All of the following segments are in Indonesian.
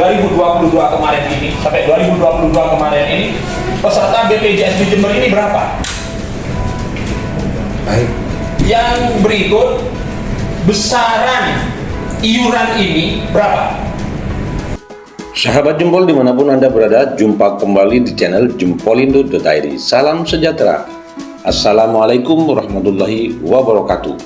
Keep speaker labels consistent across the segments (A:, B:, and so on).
A: 2022 kemarin ini sampai 2022 kemarin ini peserta BPJS di Jember ini berapa?
B: Baik.
A: Yang berikut besaran iuran ini berapa?
C: Sahabat Jempol dimanapun Anda berada, jumpa kembali di channel jempolindo.id. Salam sejahtera. Assalamualaikum warahmatullahi wabarakatuh.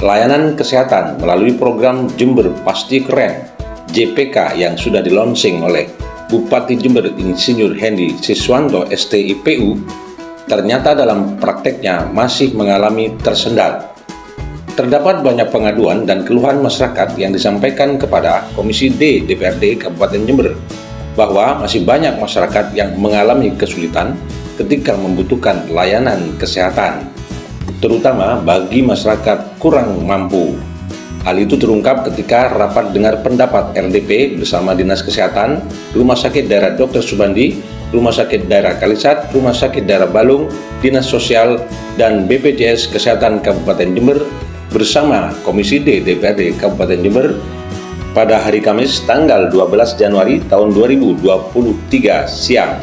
C: Layanan kesehatan melalui program Jember Pasti Keren JPK yang sudah dilonsing oleh Bupati Jember Insinyur Hendy Siswanto STIPU ternyata dalam prakteknya masih mengalami tersendat. Terdapat banyak pengaduan dan keluhan masyarakat yang disampaikan kepada Komisi D DPRD Kabupaten Jember bahwa masih banyak masyarakat yang mengalami kesulitan ketika membutuhkan layanan kesehatan, terutama bagi masyarakat kurang mampu. Hal itu terungkap ketika rapat dengar pendapat RDP bersama Dinas Kesehatan, Rumah Sakit Daerah Dr. Subandi, Rumah Sakit Daerah Kalisat, Rumah Sakit Daerah Balung, Dinas Sosial, dan BPJS Kesehatan Kabupaten Jember bersama Komisi D DPRD Kabupaten Jember pada hari Kamis tanggal 12 Januari tahun 2023 siang.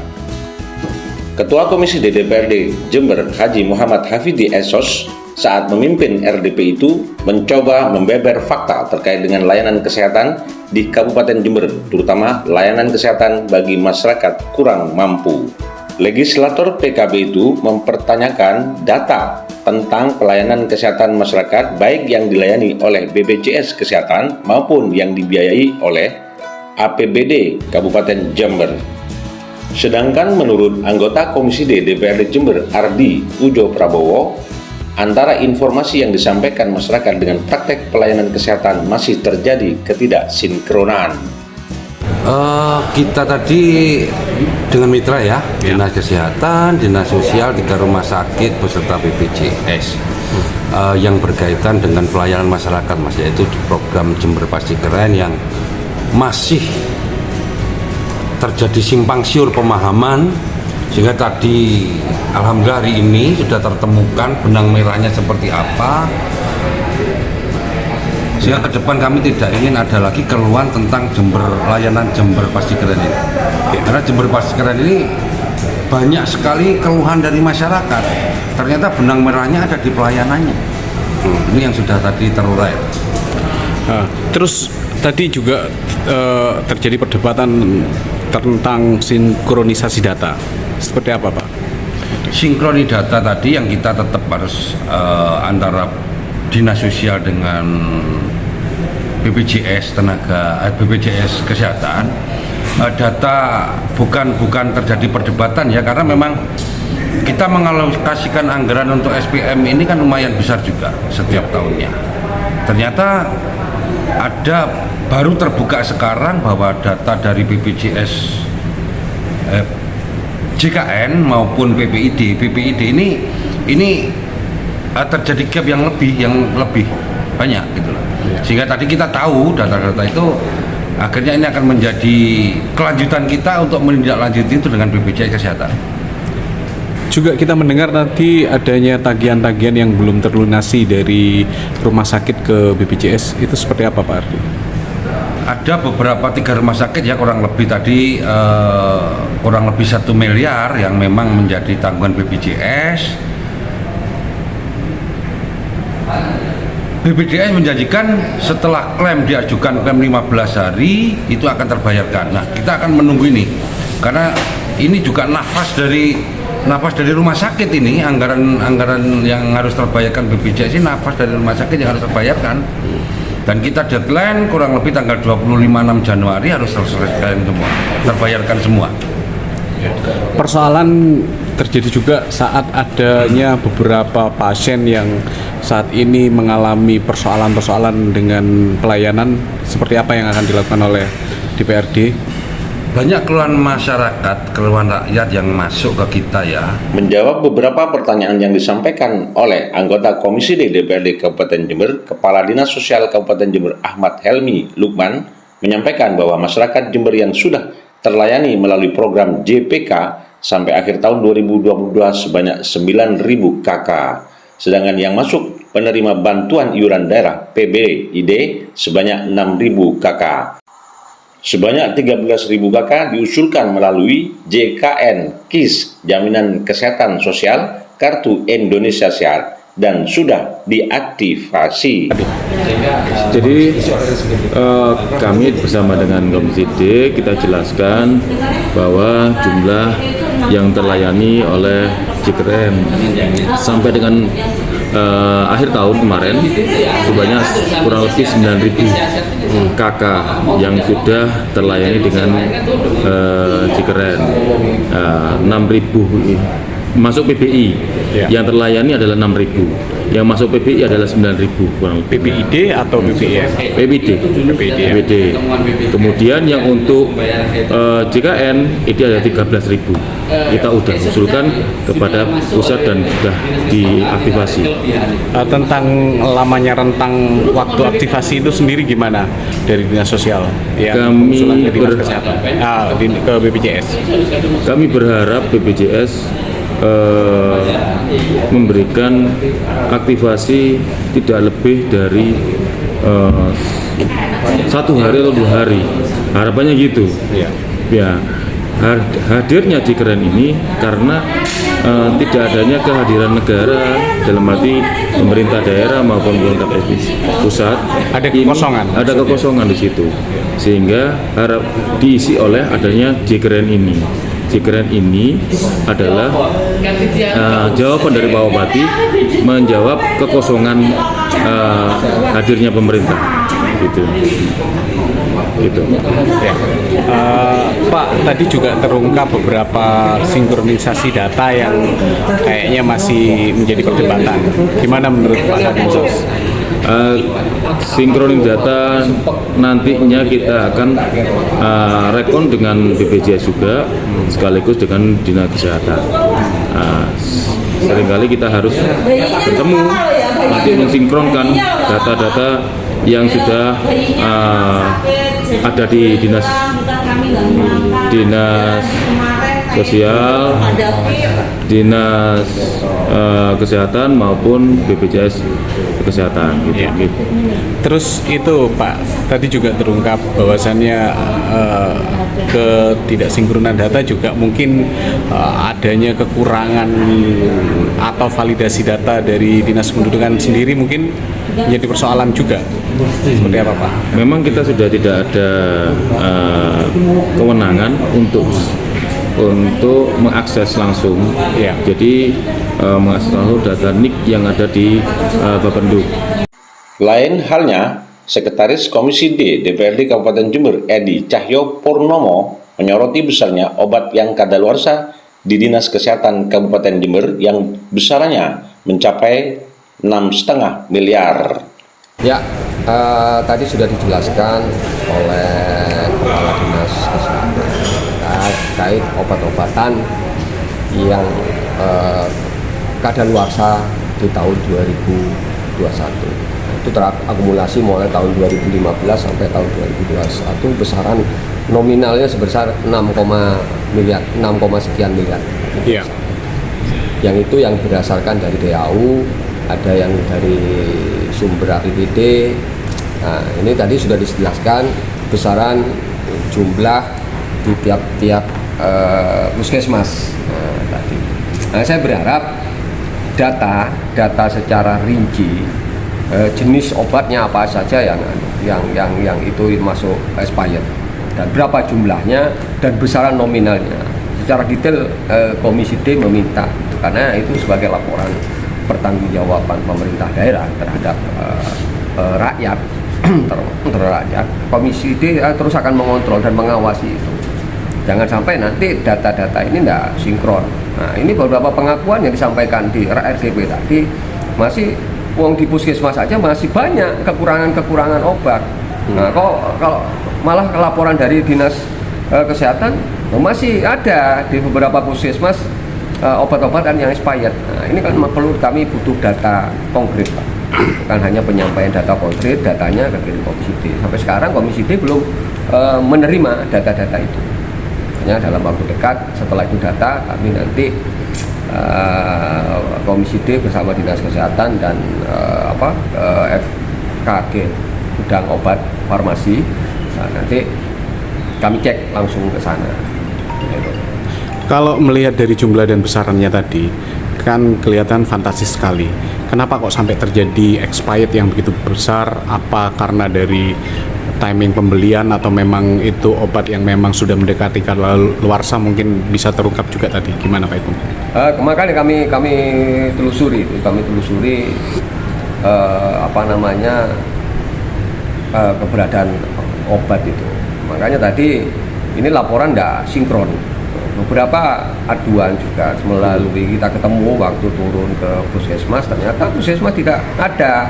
C: Ketua Komisi D DPRD Jember Haji Muhammad Hafidi Esos saat memimpin RDP itu mencoba membeber fakta terkait dengan layanan kesehatan di Kabupaten Jember, terutama layanan kesehatan bagi masyarakat kurang mampu. Legislator PKB itu mempertanyakan data tentang pelayanan kesehatan masyarakat baik yang dilayani oleh BPJS Kesehatan maupun yang dibiayai oleh APBD Kabupaten Jember. Sedangkan menurut anggota Komisi D DPRD Jember Ardi Ujo Prabowo, antara informasi yang disampaikan masyarakat dengan praktek pelayanan kesehatan masih terjadi ketidaksinkronan.
B: Kita tadi dengan mitra ya, Dinas Kesehatan, Dinas Sosial, 3 rumah sakit beserta BPJS yang berkaitan dengan pelayanan masyarakat, Mas, yaitu program Jember Pasti Keren yang masih terjadi simpang siur pemahaman, sehingga tadi alhamdulillah hari ini sudah tertemukan benang merahnya seperti apa, sehingga ke depan kami tidak ingin ada lagi keluhan tentang layanan Jember Pasti Keren ini. Karena Jember Pasti Keren ini banyak sekali keluhan dari masyarakat, ternyata benang merahnya ada di pelayanannya. Ini yang sudah tadi terurai.
D: Terus tadi juga terjadi perdebatan tentang sinkronisasi data. Seperti apa, Pak?
B: Sinkroni data tadi yang kita tetap harus antara Dinas Sosial dengan BPJS BPJS Kesehatan, data bukan terjadi perdebatan ya, karena memang kita mengalokasikan anggaran untuk SPM ini kan lumayan besar juga setiap tahunnya. Ternyata baru terbuka sekarang bahwa data dari BPJS JKN maupun BPID ini terjadi gap yang lebih banyak gitu loh. Sehingga tadi kita tahu data-data itu akhirnya ini akan menjadi kelanjutan kita untuk menindaklanjuti itu dengan BPJS Kesehatan.
D: Juga kita mendengar nanti adanya tagihan-tagihan yang belum terlunasi dari rumah sakit ke BPJS, itu seperti apa, Pak Ardi?
B: Ada beberapa 3 rumah sakit ya, kurang lebih 1 miliar yang memang menjadi tanggungan BPJS. BPJS menjanjikan setelah klaim diajukan klaim 15 hari itu akan terbayarkan. Nah, kita akan menunggu ini karena ini juga nafas dari rumah sakit ini, anggaran yang harus terbayarkan BPJS ini nafas dari rumah sakit yang harus terbayarkan. Dan kita deadline kurang lebih tanggal 25-6 Januari harus selesaikan semua, terbayarkan semua.
D: Persoalan terjadi juga saat adanya beberapa pasien yang saat ini mengalami persoalan-persoalan dengan pelayanan. Seperti apa yang akan dilakukan oleh DPRD?
B: Banyak keluhan masyarakat, keluhan rakyat yang masuk ke kita ya.
C: Menjawab beberapa pertanyaan yang disampaikan oleh anggota Komisi D DPRD Kabupaten Jember, Kepala Dinas Sosial Kabupaten Jember Ahmad Helmi Lukman menyampaikan bahwa masyarakat Jember yang sudah terlayani melalui program JPK sampai akhir tahun 2022 sebanyak 9.000 KK. Sedangkan yang masuk penerima bantuan iuran daerah PBID sebanyak 6.000 KK. Sebanyak 13.000 kakak diusulkan melalui JKN KIS, Jaminan Kesehatan Sosial Kartu Indonesia Sehat, dan sudah diaktifasi.
E: Jadi kami bersama dengan Komisi D kita jelaskan bahwa jumlah yang terlayani oleh JKN sampai dengan akhir tahun kemarin sebanyak kurang lebih 9.000 KK yang sudah terlayani dengan JKN. 6.000 masuk PBI, yang terlayani adalah 6.000, yang masuk PBI adalah 9.000 kurang lebih.
D: PBID atau BPIS?
E: PBID. Kemudian yang untuk JKN itu ada 13.000. Kita udah usulkan kepada pusat dan sudah diaktifasi.
D: Tentang lamanya rentang waktu aktivasi itu sendiri gimana dari Dinas Sosial?
E: Kami
D: usulan ke Dinas Kesehatan, ke BPJS.
E: Kami berharap BPJS memberikan aktivasi tidak lebih dari 1 hari atau 2 hari, harapannya gitu. Ya, hadirnya JKN ini karena tidak adanya kehadiran negara dalam arti pemerintah daerah maupun pemerintah pusat,
D: Ada kekosongan.
E: ada kekosongan di situ, sehingga harap diisi oleh adanya JKN ini. JKN ini adalah jawaban dari Pak Bupati menjawab kekosongan hadirnya pemerintah, gitu.
D: Ya. Pak, tadi juga terungkap beberapa sinkronisasi data yang kayaknya masih menjadi perdebatan. Gimana menurut Pak Kadinsos?
E: Sinkronis data nantinya kita akan rekon dengan BPJS juga, sekaligus dengan Dinas Kesehatan. Seringkali kita harus bertemu nanti mensinkronkan data-data yang sudah ada di Dinas Sosial, Dinas Kesehatan maupun BPJS Kesehatan gitu.
D: Terus itu Pak, tadi juga terungkap bahwasannya ketidaksinkronan data juga mungkin adanya kekurangan atau validasi data dari Dinas Kependudukan sendiri mungkin menjadi persoalan juga. Seperti apa Pak?
E: Memang kita sudah tidak ada kewenangan untuk mengakses langsung.
D: Ya.
E: Jadi mengakses langsung data NIK yang ada di Bapenduk.
C: Lain halnya, Sekretaris Komisi D DPRD Kabupaten Jember Edi Cahyo Purnomo menyoroti besarnya obat yang kadaluarsa di Dinas Kesehatan Kabupaten Jember yang besarannya mencapai 6,5 miliar.
F: Ya, tadi sudah dijelaskan oleh Kepala Dinas Kesehatan terkait obat-obatan yang kadaluarsa di tahun 2021. Itu terakumulasi mulai tahun 2015 sampai tahun 2021, besaran nominalnya sebesar 6, sekian miliar.
D: Iya.
F: Yang itu yang berdasarkan dari DAU, ada yang dari sumber APBD. Nah, ini tadi sudah dijelaskan besaran jumlah di tiap-tiap puskesmas tadi. Nah, saya berharap data secara rinci jenis obatnya apa saja yang itu masuk expired dan berapa jumlahnya dan besaran nominalnya. Secara detail Komisi D meminta, karena itu sebagai laporan pertanggungjawaban pemerintah daerah terhadap rakyat. Rakyat, Komisi D terus akan mengontrol dan mengawasi itu. Jangan sampai nanti data-data ini tidak sinkron. Nah, ini beberapa pengakuan yang disampaikan di RDP tadi, masih uang di puskesmas saja masih banyak kekurangan obat. Nah, kalau malah laporan dari Dinas Kesehatan masih ada di beberapa puskesmas obat-obatan yang expired. Nah, ini kan perlu, kami butuh data konkret, Pak. Bukan hanya penyampaian data konkret, datanya ke Komisi D. Sampai sekarang Komisi D belum menerima data-data itu. Hanya dalam waktu dekat setelah itu data, kami nanti Komisi D bersama Dinas Kesehatan dan FKG Gudang Obat Farmasi, nanti kami cek langsung ke sana. Gitu.
D: Kalau melihat dari jumlah dan besarannya tadi, kan kelihatan fantastis sekali. Kenapa kok sampai terjadi expired yang begitu besar? Apa karena dari timing pembelian atau memang itu obat yang memang sudah mendekati kadaluarsa? Mungkin bisa terungkap juga tadi. Gimana Pak Ibu?
F: Makanya kami telusuri keberadaan obat itu. Makanya tadi ini laporan tidak sinkron. Beberapa aduan juga melalui kita ketemu waktu turun ke puskesmas, ternyata puskesmas tidak ada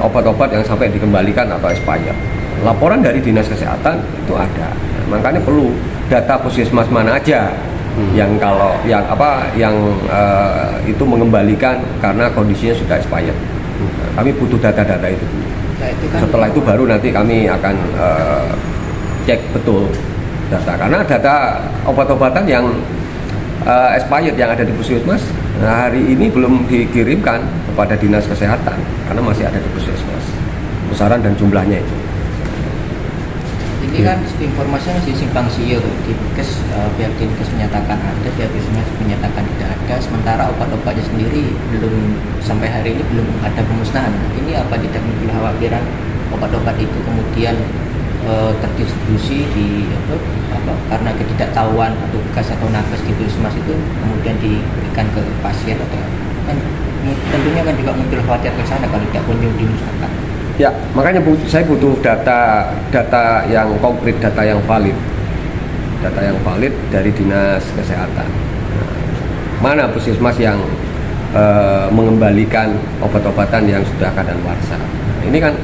F: obat-obat yang sampai dikembalikan atau expired. Laporan dari dinas kesehatan itu ada. Makanya perlu data puskesmas mana aja yang itu mengembalikan karena kondisinya sudah expired. Kami butuh data-data itu. Setelah itu baru nanti kami akan cek betul data, karena data obat-obatan yang expired yang ada di puskesmas hari ini belum dikirimkan kepada dinas kesehatan karena masih ada di puskesmas besaran dan jumlahnya itu.
G: Ini kan informasinya masih simpang siur. Di pihak Dinkes menyatakan ada, pihak Dinkes menyatakan tidak ada, sementara obat-obatnya sendiri belum sampai hari ini belum ada pemusnahan. Ini apa tidak muncul kekhawatiran obat-obat itu kemudian terdistribusi karena ketidaktahuan petugas atau nakes di puskesmas itu kemudian diberikan ke pasien, atau kan tentunya kan juga muncul khawatir ke sana kalau tidak kunjung dimusnahkan.
F: Ya, makanya saya butuh data yang konkret, data yang valid dari dinas kesehatan. Mana puskesmas yang mengembalikan obat-obatan yang sudah kadaluarsa? Ini kan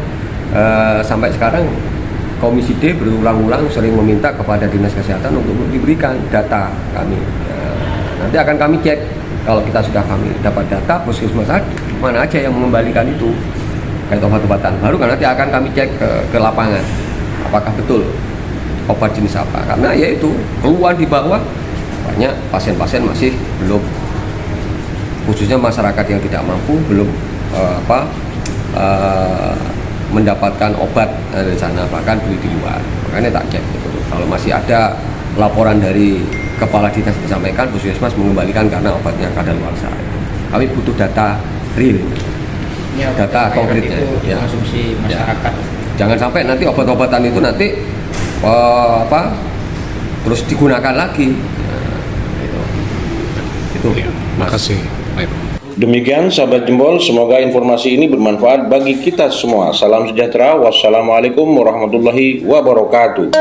F: sampai sekarang Komisi D berulang-ulang sering meminta kepada dinas kesehatan untuk diberikan data kami. Nanti akan kami cek, kalau kita sudah kami dapat data puskesmas mana aja yang mengembalikan itu kayak obat-obatan baru, kan nanti akan kami cek ke lapangan apakah betul obat jenis apa, karena yaitu keluhan di bawah banyak pasien-pasien masih belum, khususnya masyarakat yang tidak mampu belum mendapatkan obat dari sana, bahkan beli di luar. Makanya tak cek gitu. Kalau masih ada laporan dari kepala dinas disampaikan puskesmas mengembalikan karena obatnya kadaluarsa, kami butuh data real,
G: Ya,
F: data konkretnya
G: ya. Konsumsi masyarakat.
F: Jangan sampai nanti obat-obatan itu nanti terus digunakan lagi. Itu.
D: Makasih. Baik.
C: Demikian sahabat jempol, semoga informasi ini bermanfaat bagi kita semua. Salam sejahtera, wassalamualaikum warahmatullahi wabarakatuh.